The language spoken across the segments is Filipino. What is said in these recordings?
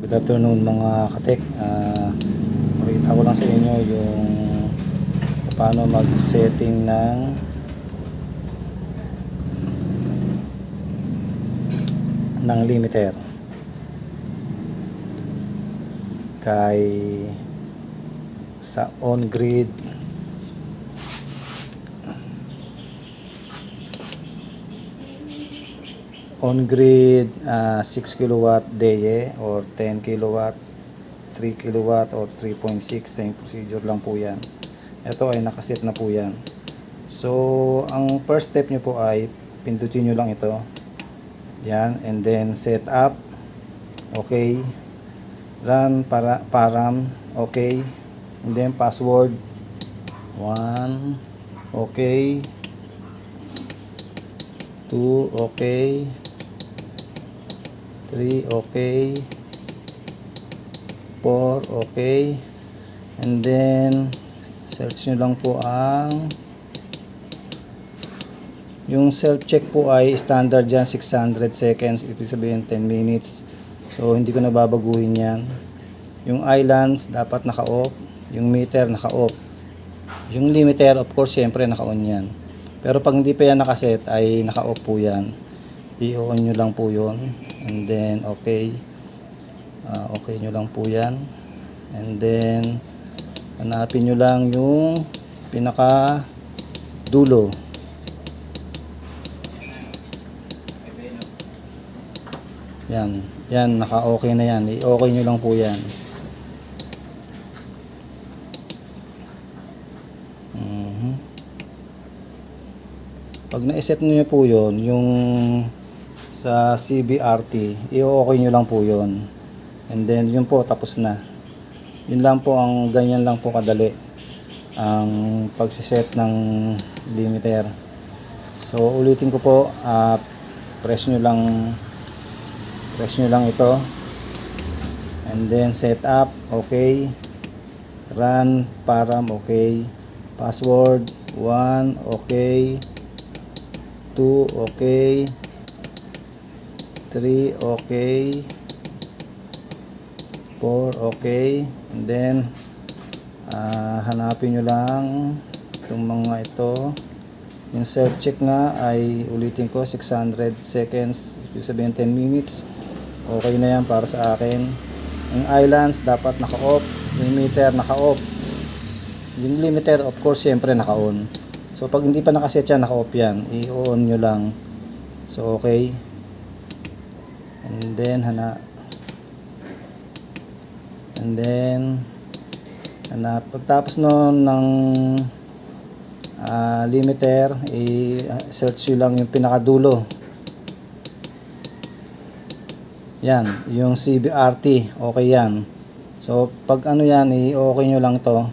Good afternoon mga katek. Pakita ko lang sa inyo yung paano mag-setting ng limiter kay sa on-grid on-grid 6 kilowatt DE or 10 kilowatt, 3 kilowatt or 3.6, same procedure lang po yan. Ito ay nakaset na po yan. So ang first step nyo po ay pindutin nyo lang ito yan, and then set up, okay, run param, okay, and then password 1, okay, 2, okay, 3, okay, 4, okay, and then search nyo lang po yung self check po ay standard dyan, 600 seconds, ibig sabihin 10 minutes. So hindi ko na babaguhin yan. Yung islands dapat naka-off, yung meter naka-off, yung limiter of course syempre naka-on yan. Pero pag hindi pa yan nakaset ay naka-off po yan. I-on nyo lang po yun, and then okay, okay nyo lang po yan, and then hanapin nyo lang yung pinaka dulo. Yan, naka-okay na yan. I-okay nyo lang po yan. Pag na-set nyo po yun, yung sa CBRT, i-okay nyo lang po yun. And then, yun po, tapos na. Yun lang po, ganyan lang po kadali ang pagsiset ng limiter. So, ulitin ko po, press nyo lang ito, and then set up, okay, run param, okay, password 1, okay, 2, okay, 3, okay, 4, okay, and then hanapin nyo lang itong mga ito. Yung self check nga ay ulitin ko, 600 seconds, ibig sabihin 10 minutes. Okay na yan para sa akin. Yung islands dapat naka-off, yung meter naka-off, yung limiter of course syempre naka-on. So pag hindi pa nakaset yan, naka-off yan, i-on nyo lang. So okay, and then pagtapos nun ng limiter, i-search nyo lang yung pinakadulo. Yan, yung CBRT, okay yan. So pag ano yan, i-okay nyo lang to,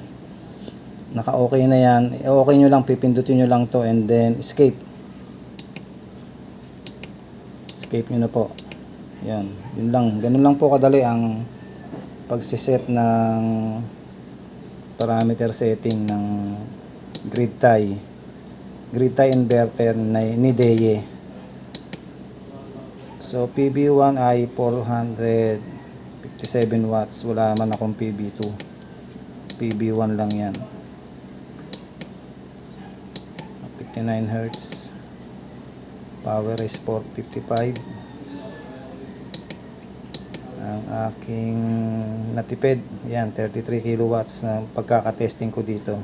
naka-okay na yan, i-okay nyo lang, pipindutin nyo lang to, and then escape nyo na po. Yan, yun lang, ganun lang po kadali ang pagsiset ng parameter setting ng grid tie inverter ni DE. So PB1 ay 457 watts, wala man akong PB2, PB1 lang yan, 59 Hz, power is 455. Ang aking natipid yan, 33 kilowatts na pagkakatesting ko dito.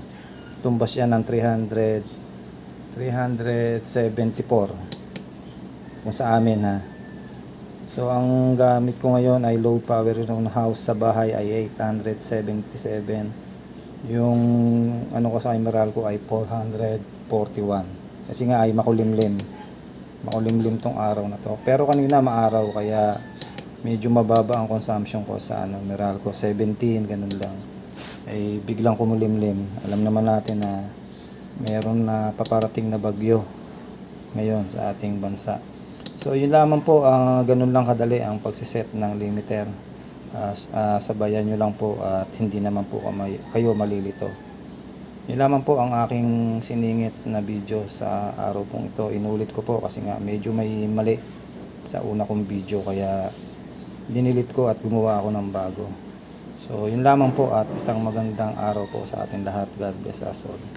Tumbas yan ng 374 kung sa amin ha. So ang gamit ko ngayon ay low power ng house sa bahay ay 877. Yung ano ko sa Emerald ko ay 441. Kasi nga ay makulimlim tong araw na to. Pero kanina maaraw kaya medyo mababa ang consumption ko sa Emerald ko, 17 ganun lang. Ay biglang kumulimlim. Alam naman natin na meron na paparating na bagyo ngayon sa ating bansa. So yun lamang po, ganun lang kadali ang pagsiset ng limiter. Sabayan nyo lang po at hindi naman po kayo malilito. Yun lamang po ang aking siningit na video sa araw pong ito. Inulit ko po kasi nga medyo may mali sa una kong video, kaya dinilit ko at gumawa ako ng bago. So yun lamang po at isang magandang araw po sa ating lahat. God bless us all.